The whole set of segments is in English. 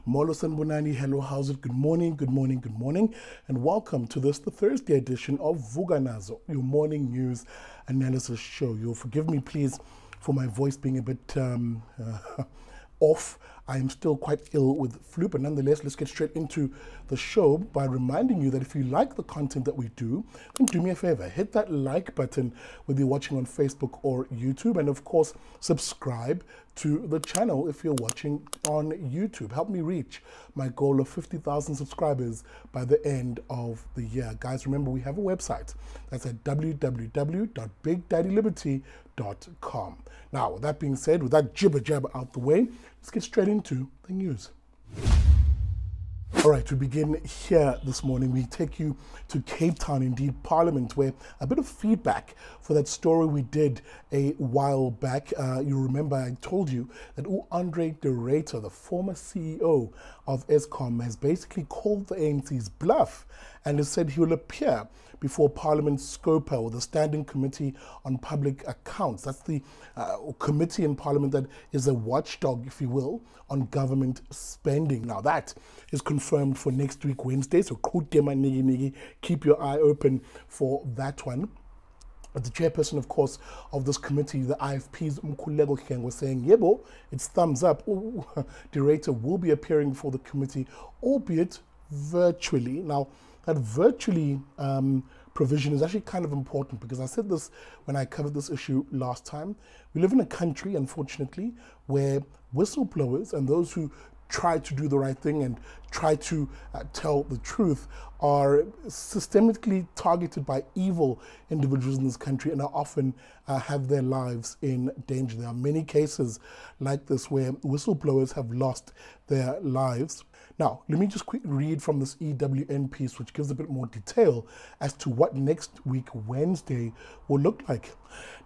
Molo Sanbonani, hello, how's it? Good morning, good morning, good morning, and welcome to the Thursday edition of Vuganazo, your morning news analysis show. You'll forgive me, please, for my voice being a bit off. I am still quite ill with flu, but nonetheless, let's get straight into the show by reminding you that if you like the content that we do, then do me a favor, hit that like button whether you're watching on Facebook or YouTube, and of course, subscribe to the channel if you're watching on YouTube. Help me reach my goal of 50,000 subscribers by the end of the year. Guys, remember we have a website. That's at www.bigdaddyliberty.com. Now, with that being said, with that jibber jabber out the way, let's get straight into the news. All right, we begin here this morning. We take you to Cape Town, indeed Parliament, where a bit of feedback for that story we did a while back. You remember I told you that Andre de Ruyter, the former CEO of Eskom, has basically called the ANC's bluff and has said he will appear before Parliament's SCOPA, or the Standing Committee on Public Accounts. That's the committee in Parliament that is a watchdog, if you will, on government spending. Now that is confirmed for next week, Wednesday, so keep your eye open for that one. But the chairperson, of course, of this committee, the IFP's Mkhuleko Hlengwa, was saying, yebo, it's thumbs up. De Ruyter will be appearing before the committee, albeit virtually. Now, that virtually provision is actually kind of important, because I said this when I covered this issue last time. We live in a country, unfortunately, where whistleblowers and those who try to do the right thing and try to tell the truth are systemically targeted by evil individuals in this country and are often have their lives in danger. There are many cases like this where whistleblowers have lost their lives. Now, let me just quickly read from this EWN piece, which gives a bit more detail as to what next week, Wednesday, will look like.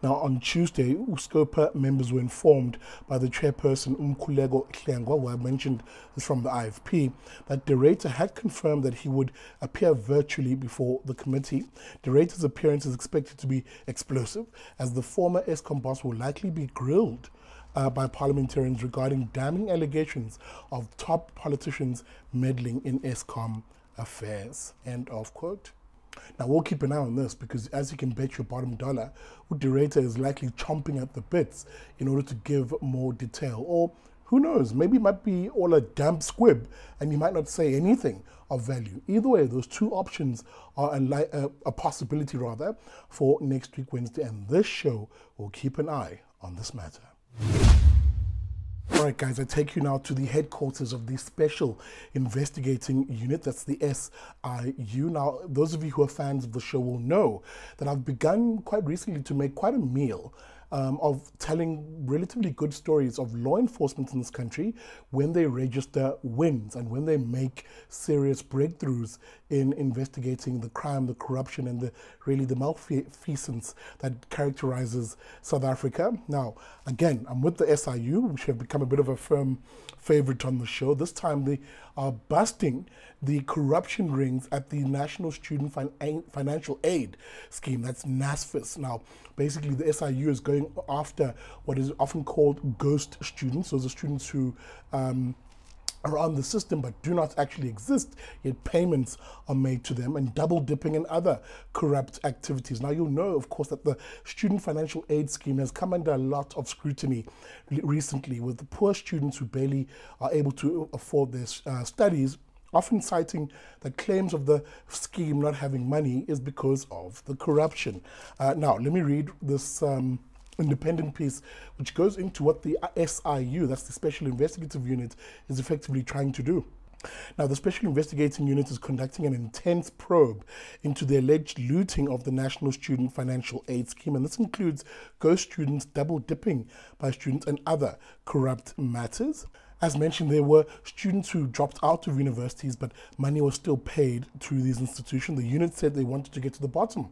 Now, on Tuesday, SCOPA members were informed by the chairperson, Mkhuleko Hlengwa, who I mentioned is from the IFP, that De Ruyter had confirmed that he would appear virtually before the committee. De Ruyter's appearance is expected to be explosive, as the former Eskom boss will likely be grilled by parliamentarians regarding damning allegations of top politicians meddling in Eskom affairs. End of quote. Now, we'll keep an eye on this, because as you can bet your bottom dollar, De Ruyter is likely chomping at the bits in order to give more detail. Or who knows, maybe it might be all a damp squib and he might not say anything of value. Either way, those two options are a possibility rather for next week, Wednesday, and this show will keep an eye on this matter. All right, guys, I take you now to the headquarters of the Special Investigating Unit. That's the SIU. Now, those of you who are fans of the show will know that I've begun quite recently to make quite a meal of telling relatively good stories of law enforcement in this country when they register wins and when they make serious breakthroughs in investigating the crime, the corruption, and the malfeasance that characterizes South Africa. Now, again, I'm with the SIU, which have become a bit of a firm favorite on the show. This time they are busting the corruption rings at the National Student Financial Aid Scheme, that's NSFAS. Now, basically the SIU is going after what is often called ghost students. Those are students who are on the system but do not actually exist, yet payments are made to them, and double dipping and other corrupt activities. Now, you'll know, of course, that the Student Financial Aid Scheme has come under a lot of scrutiny recently, with the poor students who barely are able to afford their studies often citing that claims of the scheme not having money is because of the corruption. Now, let me read this independent piece, which goes into what the SIU, that's the Special Investigative Unit, is effectively trying to do. Now, the Special Investigating Unit is conducting an intense probe into the alleged looting of the National Student Financial Aid Scheme, and this includes ghost students, double dipping by students, and other corrupt matters. As mentioned, there were students who dropped out of universities, but money was still paid to these institutions. The unit said they wanted to get to the bottom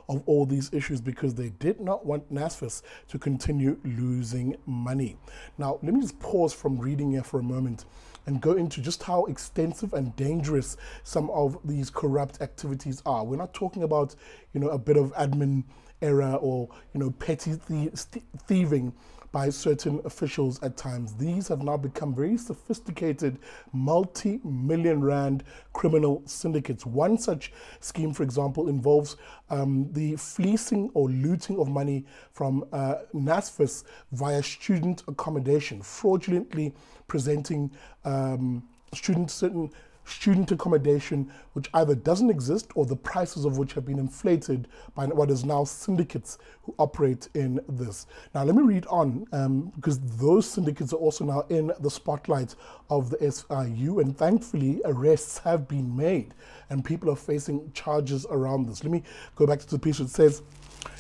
of all these issues because they did not want NSFAS to continue losing money. Now, let me just pause from reading here for a moment and go into just how extensive and dangerous some of these corrupt activities are. We're not talking about, a bit of admin error or petty thieving by certain officials at times. These have now become very sophisticated multi-million rand criminal syndicates. One such scheme, for example, involves the fleecing or looting of money from NSFAS via student accommodation, fraudulently presenting certain student accommodation which either doesn't exist or the prices of which have been inflated by what is now syndicates who operate in this. Now let me read on because those syndicates are also now in the spotlight of the SIU, and thankfully arrests have been made and people are facing charges around this. Let me go back to the piece which says,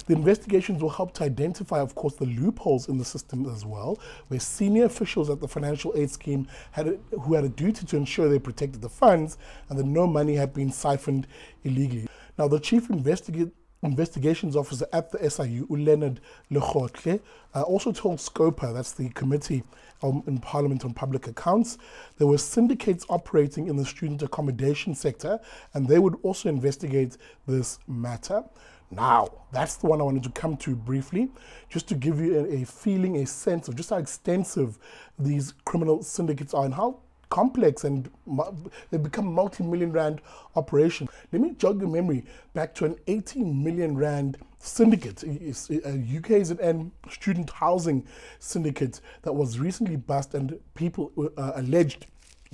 the investigations will help to identify, of course, the loopholes in the system as well, where senior officials at the financial aid scheme who had a duty to ensure they protected the funds and that no money had been siphoned illegally. Now, the chief investigations officer at the SIU, Leonard Lekgotle, also told SCOPA, that's the Committee in Parliament on Public Accounts, there were syndicates operating in the student accommodation sector and they would also investigate this matter. Now, that's the one I wanted to come to briefly, just to give you a feeling, a sense of just how extensive these criminal syndicates are and how complex and they become multi-million rand operations. Let me jog your memory back to an 18 million rand syndicate, a UKZN student housing syndicate that was recently bust and people alleged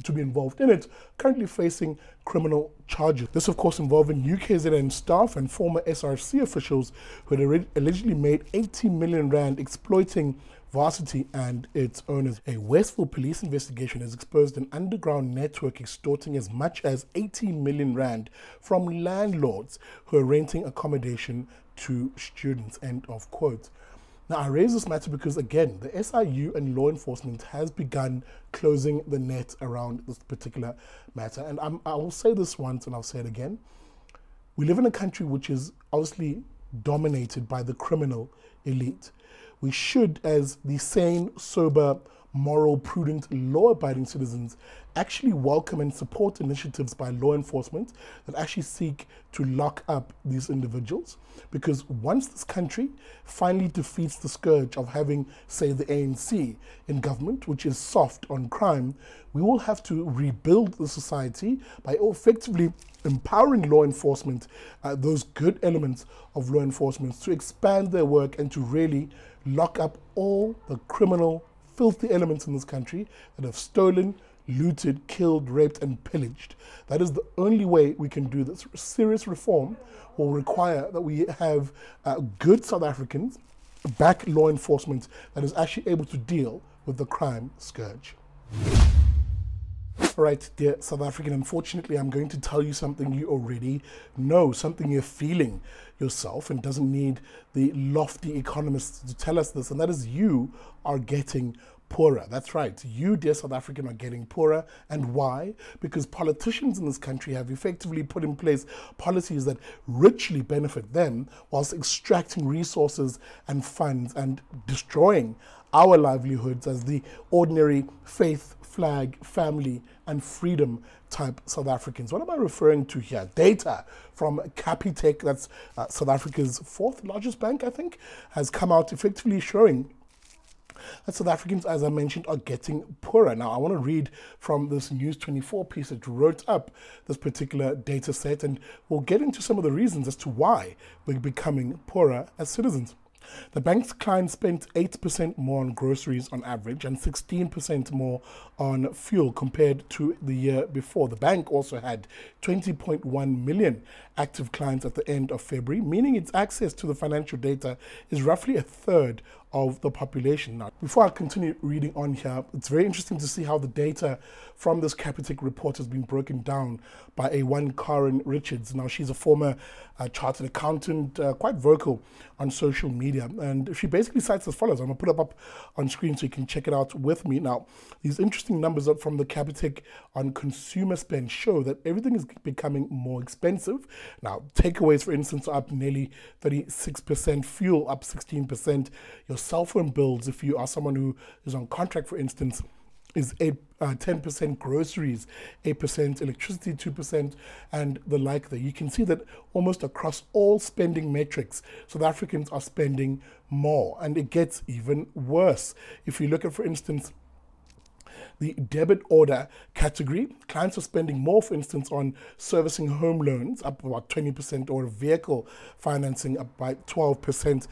to be involved in it, currently facing criminal charges. This, of course, involving UKZN staff and former SRC officials who had allegedly made 18 million rand exploiting Varsity and its owners. A Westville police investigation has exposed an underground network extorting as much as 18 million rand from landlords who are renting accommodation to students, end of quote. Now, I raise this matter because, again, the SIU and law enforcement has begun closing the net around this particular matter. And I will say this once and I'll say it again. We live in a country which is obviously dominated by the criminal elite. We should, as the sane, sober, moral, prudent, law-abiding citizens, actually welcome and support initiatives by law enforcement that actually seek to lock up these individuals. Because once this country finally defeats the scourge of having, say, the ANC in government, which is soft on crime, we will have to rebuild the society by effectively empowering law enforcement, those good elements of law enforcement, to expand their work and to really lock up all the criminal, filthy elements in this country that have stolen, looted, killed, raped, and pillaged. That is the only way we can do this. Serious reform will require that we have good South Africans back law enforcement that is actually able to deal with the crime scourge. All right, dear South African, unfortunately, I'm going to tell you something you already know, something you're feeling yourself and doesn't need the lofty economists to tell us this, and that is you are getting poorer. That's right. You, dear South African, are getting poorer. And why? Because politicians in this country have effectively put in place policies that richly benefit them whilst extracting resources and funds and destroying our livelihoods as the ordinary faith, flag, family, and freedom type South Africans. What am I referring to here? Data from Capitec, that's South Africa's fourth largest bank, I think, has come out effectively showing that South Africans, as I mentioned, are getting poorer. Now, I want to read from this News 24 piece that wrote up this particular data set, and we'll get into some of the reasons as to why we're becoming poorer as citizens. The bank's clients spent 8% more on groceries on average and 16% more on fuel compared to the year before. The bank also had 20.1 million active clients at the end of February, meaning its access to the financial data is roughly a third of the population. Now, before I continue reading on here, it's very interesting to see how the data from this Capitec report has been broken down by a one Karen Richards. Now, she's a former chartered accountant, quite vocal on social media, and she basically cites as follows. I'm going to put it up on screen so you can check it out with me. Now, these interesting numbers from the Capitec on consumer spend show that everything is becoming more expensive. Now, takeaways, for instance, are up nearly 36%, fuel up 16%, your cell phone bills, if you are someone who is on contract, for instance, is 10%, groceries 8%, electricity 2%, and the like there. You can see that almost across all spending metrics, South Africans are spending more, and it gets even worse. If you look at, for instance, the debit order category, clients are spending more, for instance, on servicing home loans, up about 20%, or vehicle financing, up by 12%.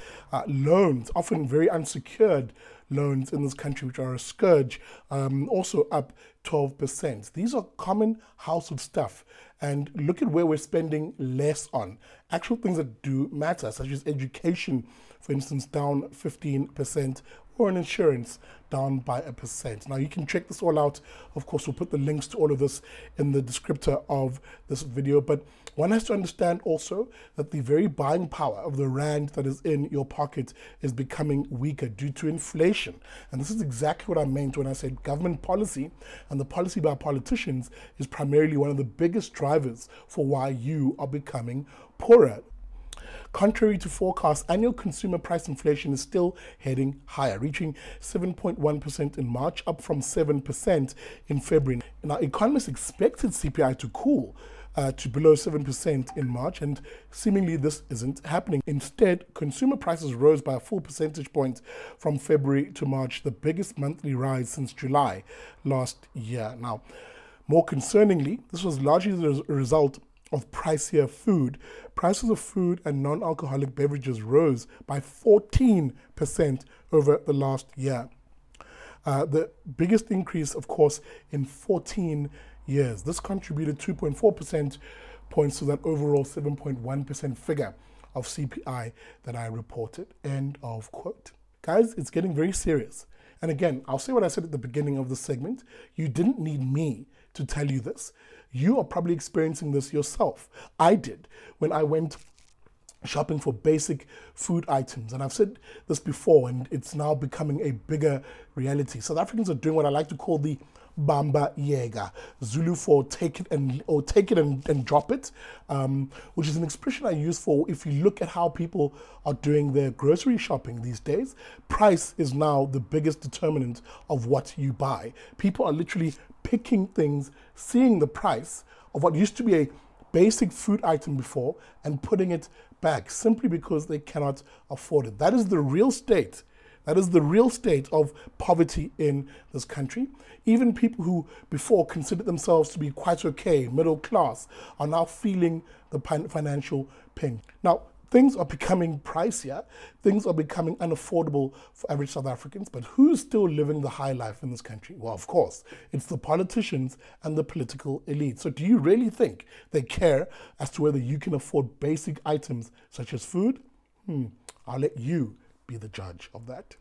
Loans, often very unsecured loans in this country, which are a scourge, also up 12%. These are common household stuff. And look at where we're spending less on. Actual things that do matter, such as education, for instance, down 15%, or an insurance down by 1%. Now you can check this all out. Of course, we'll put the links to all of this in the descriptor of this video, but one has to understand also that the very buying power of the rand that is in your pocket is becoming weaker due to inflation. And this is exactly what I meant when I said government policy and the policy by politicians is primarily one of the biggest drivers for why you are becoming poorer. Contrary to forecasts, annual consumer price inflation is still heading higher, reaching 7.1% in March, up from 7% in February. Now, economists expected CPI to cool to below 7% in March, and seemingly this isn't happening. Instead, consumer prices rose by a full percentage point from February to March, the biggest monthly rise since July last year. Now, more concerningly, this was largely the result of pricier food. Prices of food and non-alcoholic beverages rose by 14% over the last year. The biggest increase, of course, in 14 years. This contributed 2.4% points to that overall 7.1% figure of CPI that I reported. End of quote. Guys, it's getting very serious. And again, I'll say what I said at the beginning of the segment. You didn't need me to tell you this. You are probably experiencing this yourself. I did when I went shopping for basic food items. And I've said this before, and it's now becoming a bigger reality. South Africans are doing what I like to call the Bamba Yega, Zulu for take it and drop it, which is an expression I use for if you look at how people are doing their grocery shopping these days. Price is now the biggest determinant of what you buy. People are literally picking things, seeing the price of what used to be a basic food item before and putting it back simply because they cannot afford it. That is the real state. That is the real state of poverty in this country. Even people who before considered themselves to be quite okay, middle class, are now feeling the financial pain. Now, things are becoming pricier. Things are becoming unaffordable for average South Africans. But who's still living the high life in this country? Well, of course, it's the politicians and the political elite. So do you really think they care as to whether you can afford basic items such as food? I'll let you be the judge of that.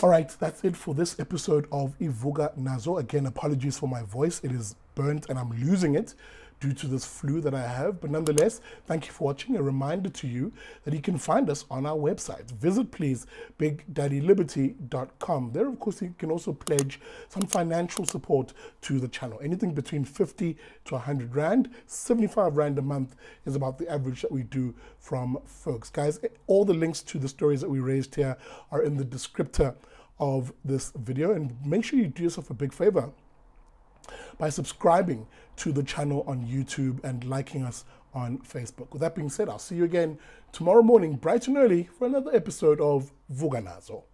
All right, that's it for this episode of Ivuga Nazo. Again, apologies for my voice. It is burnt and I'm losing it due to this flu that I have. But nonetheless, thank you for watching. A reminder to you that you can find us on our website. Visit, please, BigDaddyLiberty.com. There, of course, you can also pledge some financial support to the channel. Anything between 50 to 100 Rand. 75 Rand a month is about the average that we do from folks. Guys, all the links to the stories that we raised here are in the descriptor of this video. And make sure you do yourself a big favor by subscribing to the channel on YouTube and liking us on Facebook. With that being said, I'll see you again tomorrow morning, bright and early, for another episode of Vuga Nazo.